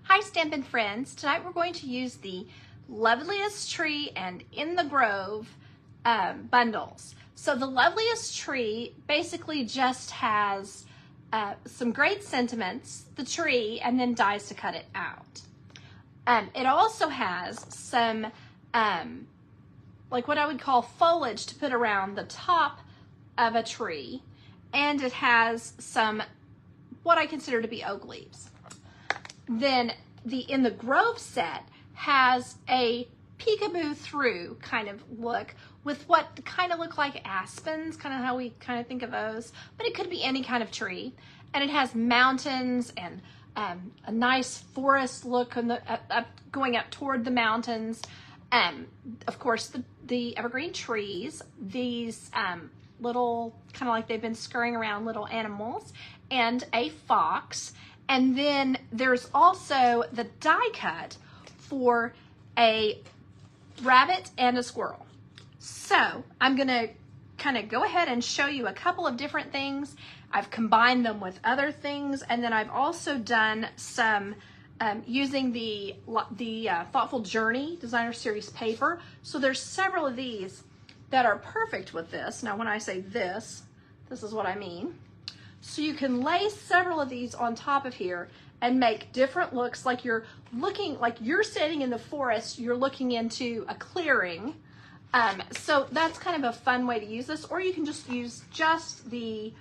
Hi Stampin' friends, tonight we're going to use the Loveliest Tree and In the Grove bundles. So the Loveliest Tree basically just has some great sentiments, the tree, and then dies to cut it out. It also has some like what I would call foliage to put around the top of a tree, and it has some what I consider to be oak leaves. Then the In the Grove set has a peekaboo through kind of look with what kind of look like aspens, kind of how we kind of think of those, but it could be any kind of tree. And it has mountains and a nice forest look on going up toward the mountains. Of course, the evergreen trees, these little, kind of like they've been scurrying around little animals, and a fox. And then there's also the die cut for a rabbit and a squirrel. So I'm gonna kind of go ahead and show you a couple of different things. I've combined them with other things, and then I've also done some using the Thoughtful Journey Designer Series paper. So there's several of these that are perfect with this. Now when I say this is what I mean. So you can lay several of these on top of here and make different looks, like you're looking, like you're standing in the forest, you're looking into a clearing. So that's kind of a fun way to use this, or you can just use just the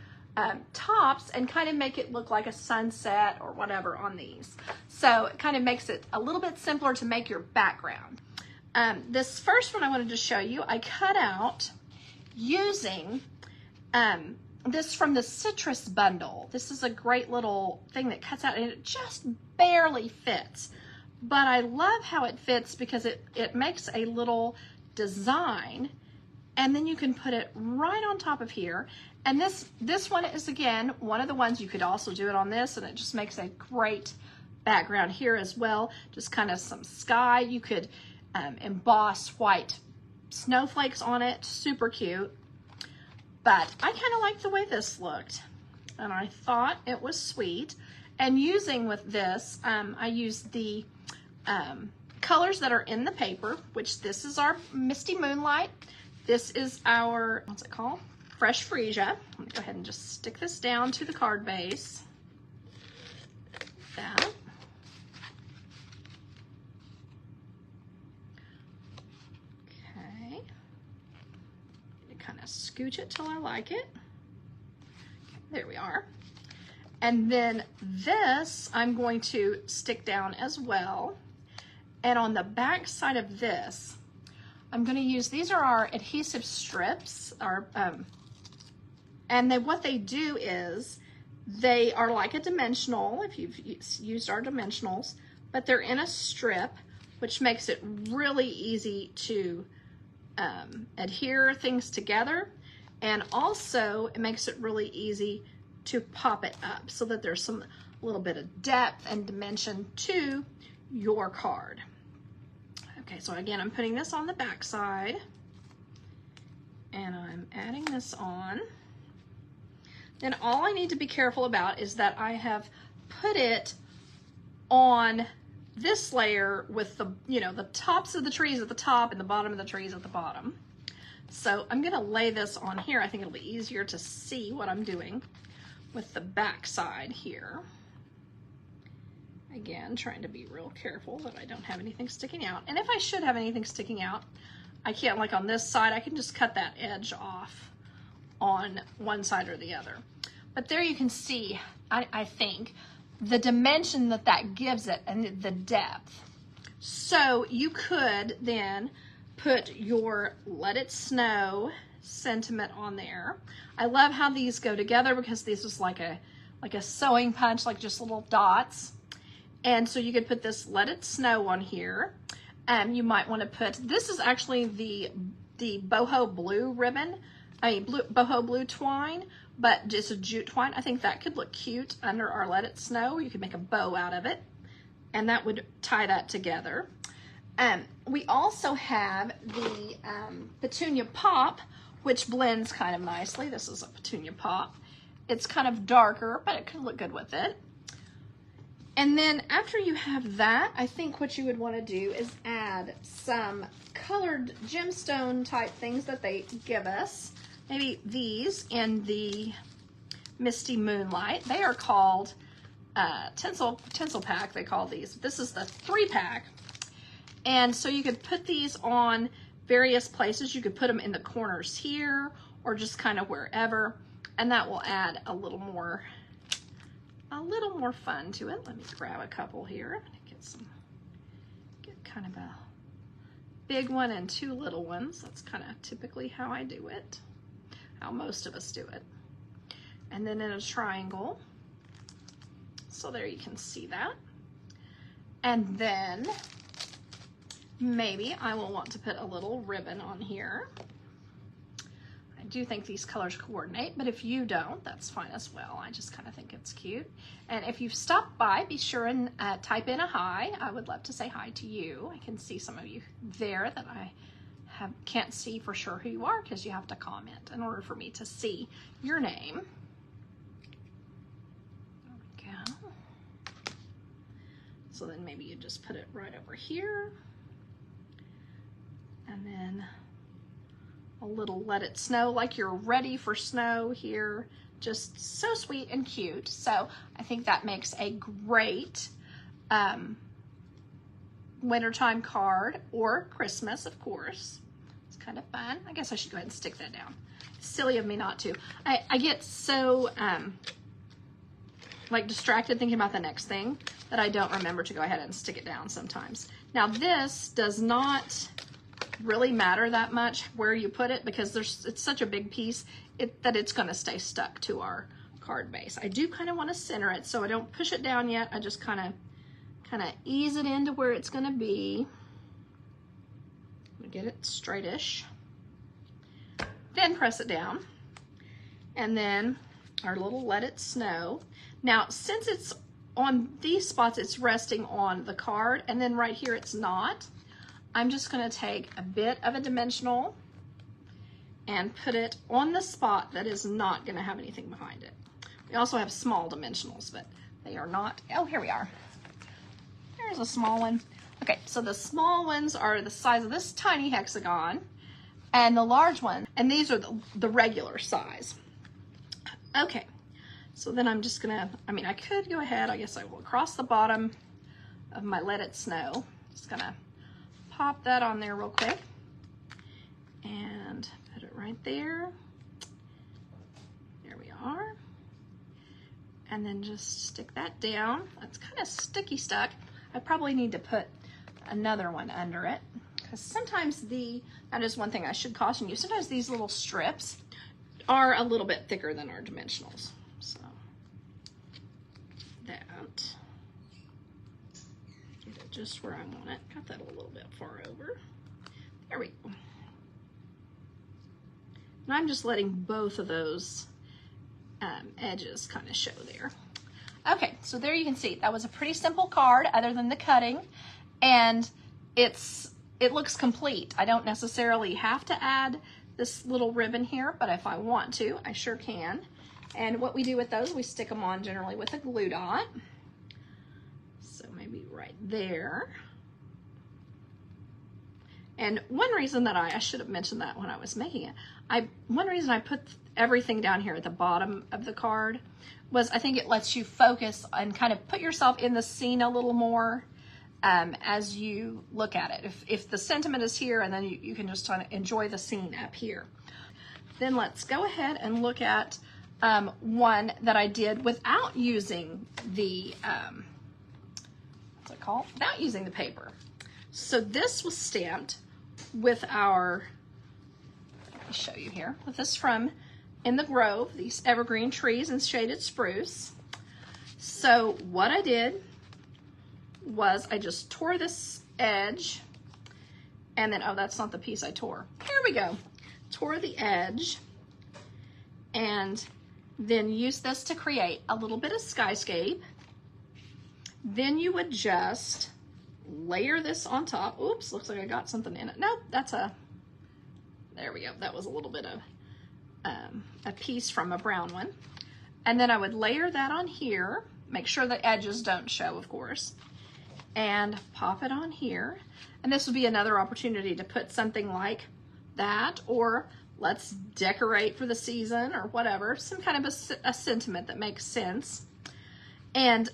tops and kind of make it look like a sunset or whatever on these. So it kind of makes it a little bit simpler to make your background. This first one I wanted to show you, I cut out using this from the Citrus bundle. This is a great little thing that cuts out, and it just barely fits. But I love how it fits because it makes a little design, and then you can put it right on top of here. And this one is, again, one of the ones you could also do it on this, and it just makes a great background here as well. Just kind of some sky. You could emboss white snowflakes on it. Super cute. But I kind of like the way this looked, and I thought it was sweet. And using with this, I used the colors that are in the paper, which this is our Misty Moonlight. This is our, what's it called? Fresh Freesia. Let me go ahead and just stick this down to the card base. That. Okay. Kind of scooch it till I like it. Okay, there we are. And then this I'm going to stick down as well. And on the back side of this, I'm going to use, these are our adhesive strips, and what they do is they are like a dimensional, if you've used our dimensionals, but they're in a strip, which makes it really easy to adhere things together, and also it makes it really easy to pop it up so that there's a little bit of depth and dimension to your card. Okay, so again, I'm putting this on the back side, and I'm adding this on. Then all I need to be careful about is that I have put it on this layer with the, the tops of the trees at the top and the bottom of the trees at the bottom. So I'm gonna lay this on here. I think it'll be easier to see what I'm doing with the back side here. Again, trying to be real careful that I don't have anything sticking out. And if I should have anything sticking out, I can't, like on this side, I can just cut that edge off on one side or the other. But there you can see, I think, the dimension that gives it and the depth. So you could then put your Let It Snow sentiment on there. I love how these go together because this is like a sewing punch, like just little dots. And so you could put this Let It Snow on here. You might want to put, this is actually the boho blue ribbon, boho blue twine, but just a jute twine. I think that could look cute under our Let It Snow. You could make a bow out of it, and that would tie that together. We also have the Petunia Pop, which blends kind of nicely. This is a Petunia Pop. It's kind of darker, but it could look good with it. And then after you have that, I think what you would want to do is add some colored gemstone type things that they give us. Maybe these in the Misty Moonlight. They are called tinsel pack, they call these. This is the 3-pack. And so you could put these on various places. You could put them in the corners here or just kind of wherever. And that will add a little more fun to it. Let me grab a couple here. Get kind of a big one and 2 little ones. That's kind of typically how I do it, how most of us do it. And then in a triangle. So there you can see that. And then maybe I will want to put a little ribbon on here. I do think these colors coordinate, but if you don't, that's fine as well. I just kind of think it's cute. And if you've stopped by, be sure and type in a hi. I would love to say hi to you. I can see some of you there that I can't see for sure who you are because you have to comment in order for me to see your name. There we go. So then maybe you just put it right over here. And then a little let it snow, like you're ready for snow here. Just so sweet and cute. So I think that makes a great wintertime card, or Christmas, of course. It's kind of fun. I guess I should go ahead and stick that down. Silly of me not to. I get so like distracted thinking about the next thing that I don't remember to go ahead and stick it down sometimes. Now this does not really matter that much where you put it because it's such a big piece that it's going to stay stuck to our card base. I do kind of want to center it, so I don't push it down yet. I just kind of ease it into where it's going to be. Get it straightish. Then press it down. And then our little let it snow. Now, since it's on these spots, it's resting on the card, and then right here it's not. I'm just going to take a bit of a dimensional and put it on the spot that is not going to have anything behind it. We also have small dimensionals, but they are not. Oh, here we are. There's a small one. Okay, so the small ones are the size of this tiny hexagon, and the large one, and these are the regular size. Okay, so then I'm just going to, I could go ahead, I guess I will across the bottom of my Let It Snow. Just going to pop that on there real quick and put it right there. There we are. And then just stick that down. That's kind of sticky stuck. I probably need to put another one under it because sometimes that is one thing I should caution you. Sometimes these little strips are a little bit thicker than our dimensionals. So that. Just where I want it. Got that a little bit far over. There we go. And I'm just letting both of those edges kind of show there. Okay, so there you can see that was a pretty simple card other than the cutting, and it looks complete. I don't necessarily have to add this little ribbon here, but if I want to, I sure can. And what we do with those, we stick them on generally with a glue dot. Maybe right there. And one reason that I should have mentioned that when I was making it, one reason I put everything down here at the bottom of the card was I think it lets you focus and kind of put yourself in the scene a little more as you look at it. If the sentiment is here, and then you can just kind of enjoy the scene up here. Then let's go ahead and look at one that I did without using the without using the paper. So this was stamped with our, let me show you here, with this from In the Grove, these evergreen trees and shaded spruce. So what I did was I just tore this edge, and then, oh, that's not the piece I tore. Here we go. Tore the edge, and then use this to create a little bit of skyscape. Then you would just layer this on top. Oops, looks like I got something in it. Nope, there we go. That was a little bit of a piece from a brown one. And then I would layer that on here. Make sure the edges don't show, of course. And pop it on here. And this would be another opportunity to put something like that, or let's decorate for the season or whatever, some kind of a sentiment that makes sense. And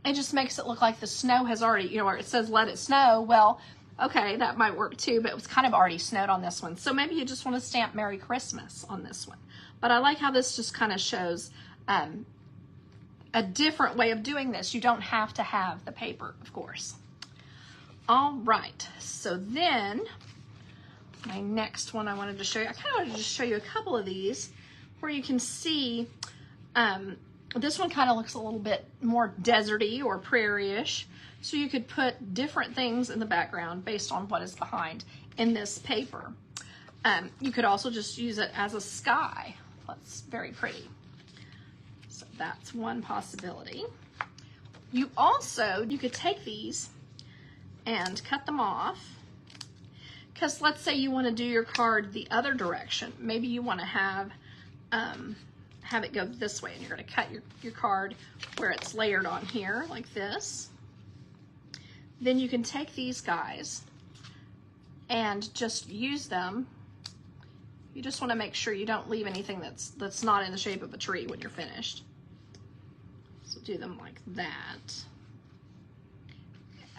it just makes it look like the snow has already, you know, where it says let it snow. Well, okay, that might work too, but it was kind of already snowed on this one. So maybe you just want to stamp Merry Christmas on this one. But I like how this just kind of shows a different way of doing this. You don't have to have the paper, of course. All right, so then my next one I wanted to show you, I kind of wanted to just show you a couple of these where you can see, this one kind of looks a little bit more deserty or prairie-ish. So you could put different things in the background based on what is behind in this paper. You could also just use it as a sky. That's very pretty. So that's one possibility. You could take these and cut them off. Because let's say you want to do your card the other direction. Maybe you want to have it go this way, and you're going to cut your card where it's layered on here like this. Then you can take these guys and just use them. You just want to make sure you don't leave anything that's not in the shape of a tree when you're finished. So do them like that.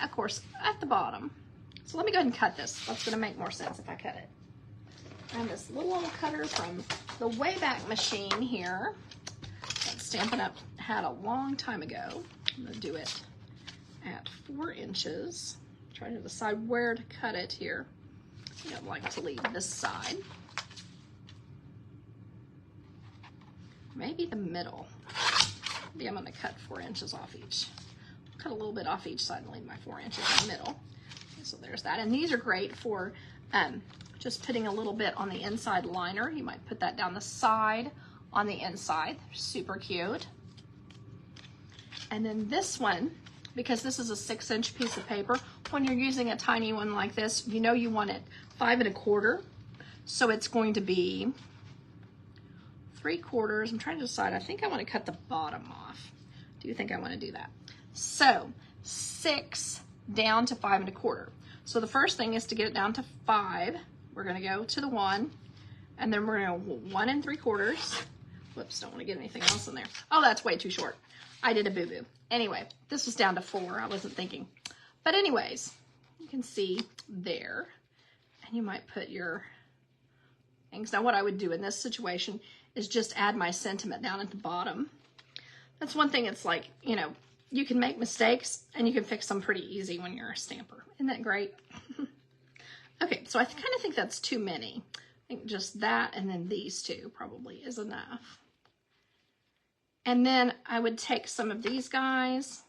Of course, at the bottom. So let me go ahead and cut this. That's going to make more sense if I cut it. I have this little old cutter from the Wayback Machine here that Stampin' Up! Had a long time ago. I'm going to do it at 4 inches. Try to decide where to cut it here. I don't like to leave this side. Maybe the middle. Maybe I'm going to cut 4 inches off each. Cut a little bit off each side and leave my 4 inches in the middle. So there's that. And these are great for just putting a little bit on the inside liner. You might put that down the side on the inside. They're super cute. And then this one, because this is a 6-inch piece of paper, when you're using a tiny one like this, you know you want it 5 1/4. So it's going to be 3/4. I'm trying to decide. I think I want to cut the bottom off. Do you think I want to do that? So 6 down to 5 1/4. So the first thing is to get it down to 5. We're going to go to the 1, and then we're going to go 1 3/4. Whoops, don't want to get anything else in there. Oh, that's way too short. I did a boo-boo. Anyway, this was down to 4. I wasn't thinking. But anyways, you can see there, and you might put your things. Now what I would do in this situation is just add my sentiment down at the bottom. That's one thing. It's like, you know, you can make mistakes and you can fix them pretty easy when you're a stamper. Isn't that great? Okay, so I kind of think that's too many. I think just that and then these two probably is enough. And then I would take some of these guys,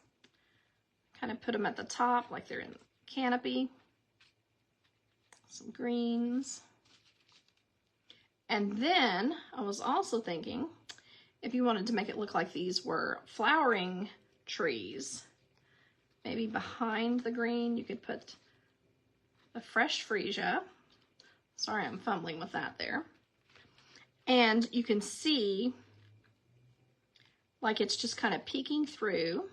kind of put them at the top like they're in the canopy. Some greens. And then I was also thinking, if you wanted to make it look like these were flowering trees, maybe behind the green you could put a fresh freesia. Sorry, I'm fumbling with that there. And you can see like it's just kind of peeking through.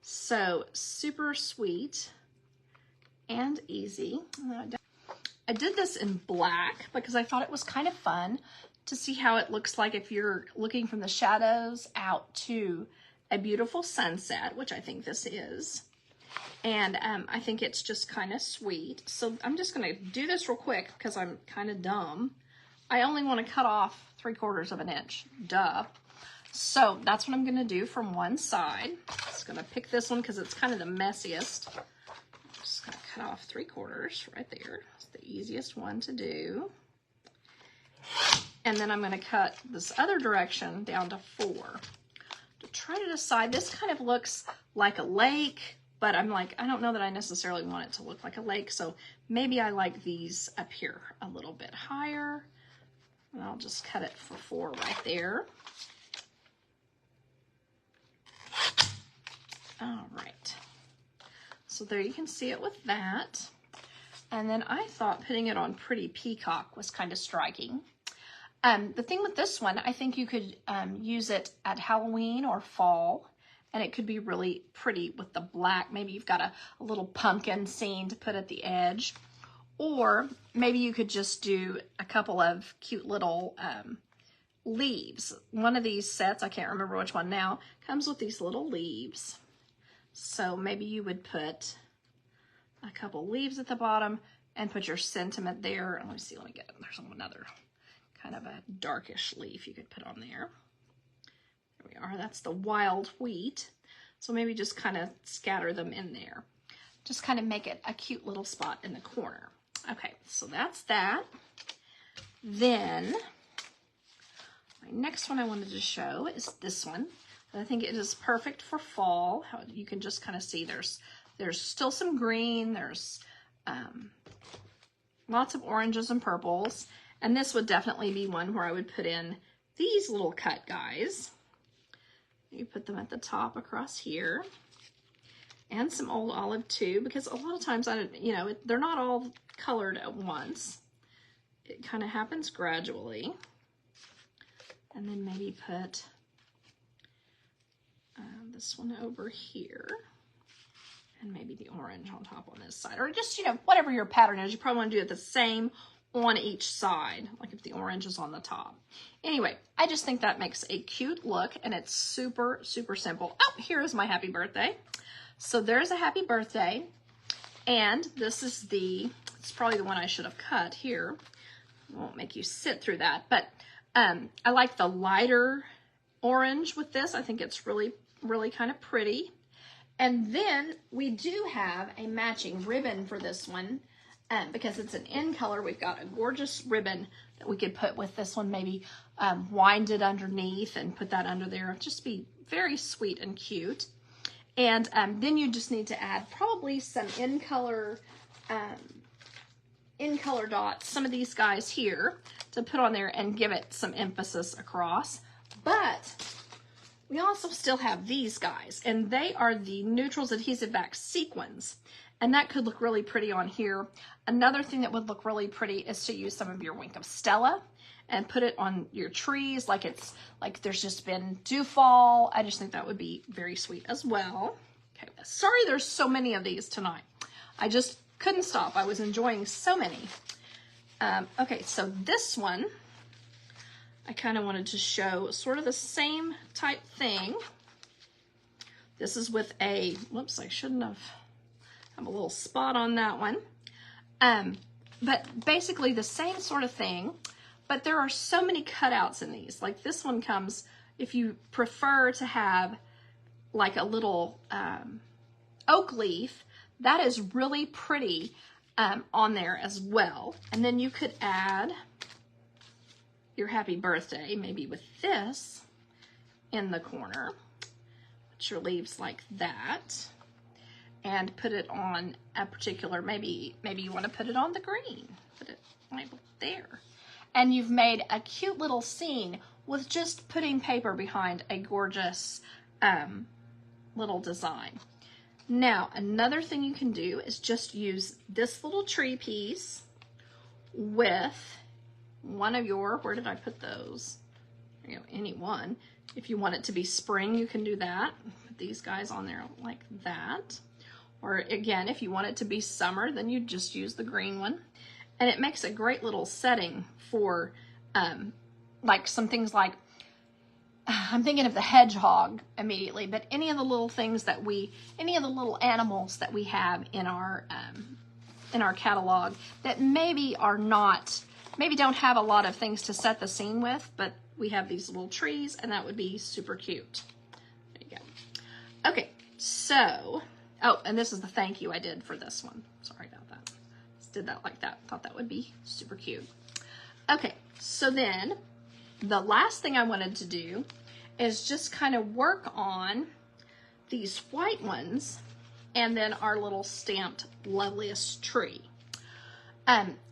So super sweet and easy. I did this in black because I thought it was kind of fun to see how it looks like if you're looking from the shadows out to a beautiful sunset, which I think this is. And I think it's just kind of sweet. So I'm just going to do this real quick because I'm kind of dumb. I only want to cut off 3/4 of an inch. Duh. So that's what I'm going to do from one side. I'm just going to pick this one because it's kind of the messiest. I'm just going to cut off 3/4 right there. It's the easiest one to do. And then I'm going to cut this other direction down to 4. To try to decide, this kind of looks like a lake, but I'm like, I don't know that I necessarily want it to look like a lake, so maybe I like these up here a little bit higher. And I'll just cut it for 4 right there. All right. So there you can see it with that. And then I thought putting it on Pretty Peacock was kind of striking. The thing with this one, I think you could use it at Halloween or fall, and it could be really pretty with the black. Maybe you've got a little pumpkin scene to put at the edge, or maybe you could just do a couple of cute little leaves. One of these sets, I can't remember which one now, comes with these little leaves. So maybe you would put a couple leaves at the bottom and put your sentiment there. Let me see, there's another kind of a darkish leaf you could put on there. There we are, that's the wild wheat. So maybe just kind of scatter them in there. Just kind of make it a cute little spot in the corner. Okay, so that's that. Then, my next one I wanted to show is this one. I think it is perfect for fall. How you can just kind of see there's still some green, there's lots of oranges and purples. And this would definitely be one where I would put in these little cut guys. You put them at the top across here. And some old olive too, because a lot of times, they're not all colored at once. It kind of happens gradually. And then maybe put this one over here. And maybe the orange on top on this side. Or just, whatever your pattern is. You probably want to do it the same on each side, like if the orange is on the top. Anyway, I just think that makes a cute look, and it's super, super simple. Oh, here is my happy birthday. So there's a happy birthday, and this is it's probably the one I should have cut here. I won't make you sit through that, but I like the lighter orange with this. I think it's really, really kind of pretty. And then we do have a matching ribbon for this one. Because it's an in color, we've got a gorgeous ribbon that we could put with this one, maybe wind it underneath and put that under there. Just be very sweet and cute. And then you just need to add probably some in color dots, some of these guys here, to put on there and give it some emphasis across. But we also still have these guys, and they are the Neutrals Adhesive Wax Sequins. And that could look really pretty on here. Another thing that would look really pretty is to use some of your Wink of Stella and put it on your trees like there's just been dewfall. I just think that would be very sweet as well. Okay, sorry there's so many of these tonight. I just couldn't stop. I was enjoying so many. Okay, so this one, I kind of wanted to show sort of the same type thing. This is with a, whoops, I shouldn't have a little spot on that one. But basically the same sort of thing, but there are so many cutouts in these. Like this one comes, if you prefer to have like a little oak leaf, that is really pretty on there as well. And then you could add your happy birthday, maybe with this in the corner. Put your leaves like that. And put it on a particular, maybe you want to put it on the green. Put it right there. And you've made a cute little scene with just putting paper behind a gorgeous little design. Now, another thing you can do is just use this little tree piece with one of your, where did I put those? Any one. If you want it to be spring, you can do that. Put these guys on there like that. Or again, if you want it to be summer, then you just use the green one. And it makes a great little setting for like some things like, I'm thinking of the hedgehog immediately, but any of the little things that any of the little animals that we have in our catalog that maybe don't have a lot of things to set the scene with, but we have these little trees, and that would be super cute. There you go. Okay, so, oh, and this is the thank you I did for this one. Sorry about that. Just did that like that. Thought that would be super cute. Okay, so then the last thing I wanted to do is just kind of work on these white ones and then our little stamped Loveliest tree.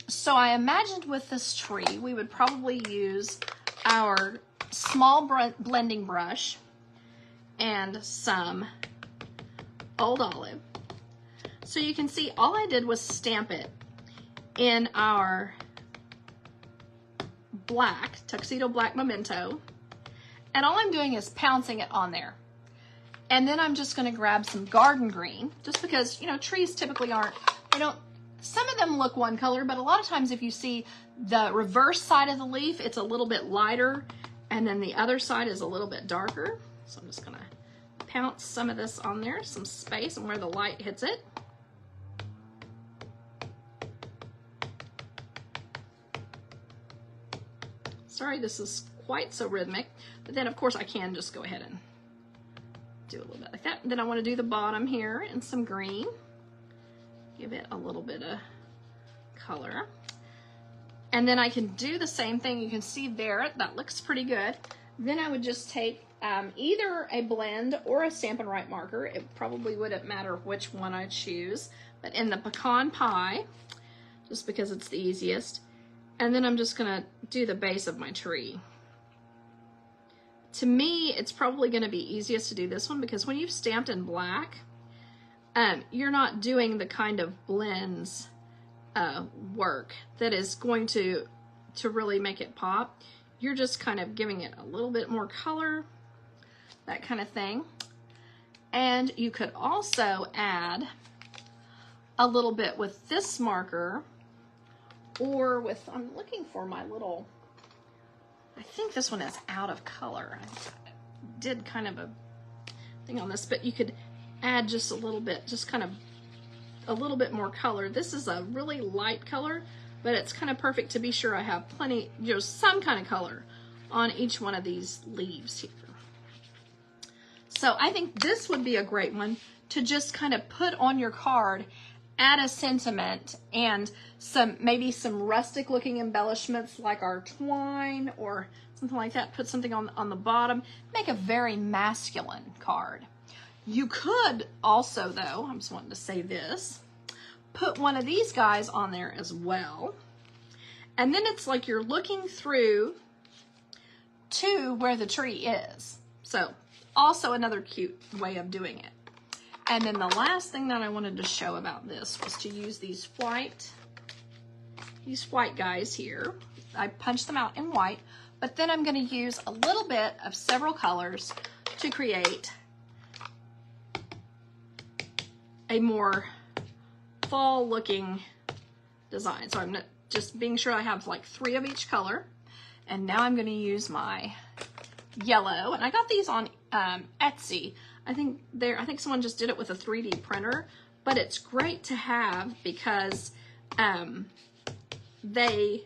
So I imagined with this tree, we would probably use our small blending brush and some old olive. So you can see all I did was stamp it in our black, tuxedo black memento. And all I'm doing is pouncing it on there. And then I'm just gonna grab some garden green, just because, you know, trees typically aren't, they don't, some of them look one color, but a lot of times if you see the reverse side of the leaf, it's a little bit lighter, and then the other side is a little bit darker. So I'm just gonna pounce some of this on there, some space and where the light hits it. Sorry, this is quite so rhythmic, but then of course I can just go ahead and do a little bit like that. And then I want to do the bottom here in some green. Give it a little bit of color. And then I can do the same thing. You can see there, that looks pretty good. Then I would just take either a blend or a Stampin' Right marker. It probably wouldn't matter which one I choose, but in the pecan pie, just because it's the easiest. And then I'm just gonna do the base of my tree. To me, it's probably gonna be easiest to do this one because when you've stamped in black, you're not doing the kind of blends work that is going to really make it pop. You're just kind of giving it a little bit more color, that kind of thing. And you could also add a little bit with this marker, or with, I'm looking for my little, I think this one is out of color. I did kind of a thing on this, but you could add just a little bit, just kind of a little bit more color. This is a really light color, but it's kind of perfect to be sure I have plenty, you know, some kind of color on each one of these leaves here. So I think this would be a great one to just kind of put on your card, add a sentiment and maybe some rustic looking embellishments like our twine or something like that. Put something on the bottom, make a very masculine card. You could also, though, I'm just wanting to say this, put one of these guys on there as well. And then it's like you're looking through to where the tree is. So also another cute way of doing it. And then the last thing that I wanted to show about this was to use these white guys here. I punched them out in white, but then I'm going to use a little bit of several colors to create a more fall looking design. So I'm just being sure I have like 3 of each color. And now I'm going to use my yellow, and I got these on Etsy. I think someone just did it with a 3D printer, but it's great to have because they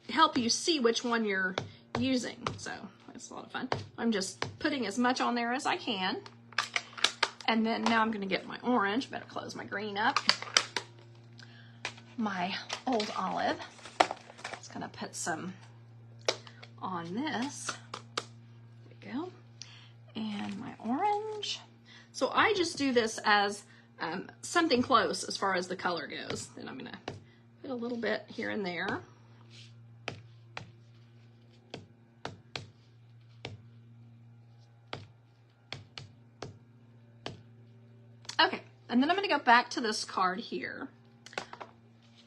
help you see which one you're using. So it's a lot of fun. I'm just putting as much on there as I can. And then now I'm going to get my orange. Better close my green up. My old olive. Just going to put some on this. There we go. And my orange. So I just do this as something close as far as the color goes. Then I'm going to put a little bit here and there. Okay, and then I'm going to go back to this card here,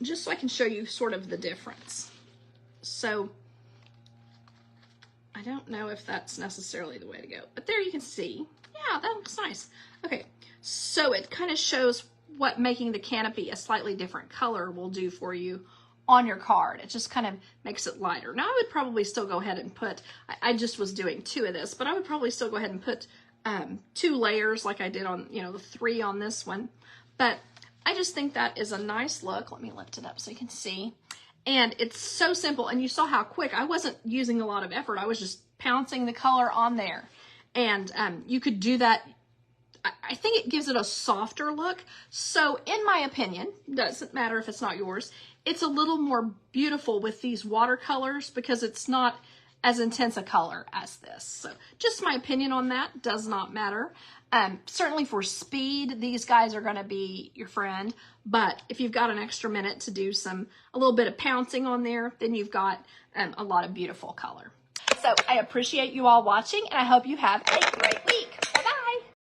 just so I can show you sort of the difference. So I don't know if that's necessarily the way to go, but there you can see. Yeah, that looks nice. Okay, so it kind of shows what making the canopy a slightly different color will do for you on your card. It just kind of makes it lighter. Now I would probably still go ahead and put, I just was doing 2 of this, but I would probably still go ahead and put 2 layers like I did on, you know, the 3 on this one. But I just think that is a nice look. Let me lift it up so you can see. And it's so simple, and you saw how quick. I wasn't using a lot of effort. I was just pouncing the color on there. And you could do that. I think it gives it a softer look. So in my opinion, doesn't matter if it's not yours, it's a little more beautiful with these watercolors because it's not as intense a color as this. So just my opinion on that, does not matter. Certainly for speed, these guys are going to be your friend, but if you've got an extra minute to do a little bit of pouncing on there, then you've got a lot of beautiful color. So I appreciate you all watching, and I hope you have a great week.